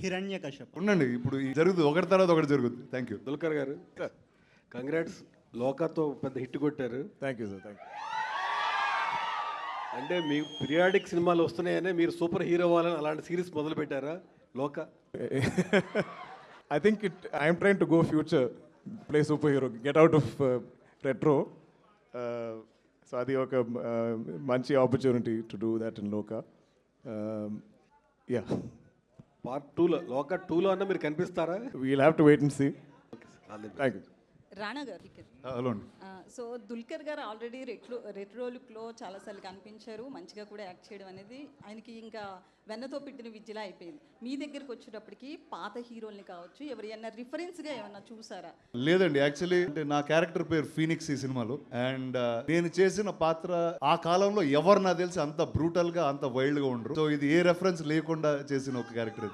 హిరణ్యకశపు. ఉండండి, ఇప్పుడు జరుగుతుంది, ఒకటి తర్వాత ఒకటి జరుగుతుంది. Thank you. దుల్కర్ గారు, కంగ్రాట్స్. లోకాతో పెద్ద హిట్ కొట్టారు. Thank you sir, thank you. అంటే మీ పీరియాడిక్ సినిమాలు వస్తున్నాయనే మీరు సూపర్ హీరో అవ్వాలని అలాంటి సిరీస్ మొదలు పెట్టారా లోక? I think I'm trying to go future, play superhero, get out of retro. So అది ఒక మంచి opportunity to do that in లోక. Yeah, పార్ట్ 2లో లోక 2లో అన్న మీరు కనిపిస్తారా? we'll have to wait and see. Okay sir, all the best. Thank you. Rana గారు, హలో అండి. సో దుల్కర్ గారు ఆల్రెడీ రెట్రో లుక్లో చాలాసార్లు కనిపించారు, మంచిగా కూడా యాక్ట్ చేయడం అనేది ఆయనకి ఇంకా వెన్నతో పెట్టిన విద్యలా అయిపోయింది. మీ దగ్గరికి వచ్చేటప్పటికి పాత హీరోల్ని కావచ్చు, ఎవరైనా రిఫరెన్స్గా ఏమన్నా చూసారా? లేదండి, యాక్చువల్లీ అంటే నా క్యారెక్టర్ పేరు ఫీనిక్స్ ఈ సినిమాలో. అండ్ నేను చేసిన పాత్ర ఆ కాలంలో ఎవరు నాకు తెలిసి అంత బ్రూటల్ గా అంత వైల్డ్ గా ఉండరు. సో ఇది ఏ రెఫరెన్స్ లేకుండా చేసిన ఒక క్యారెక్టర్ ఇది.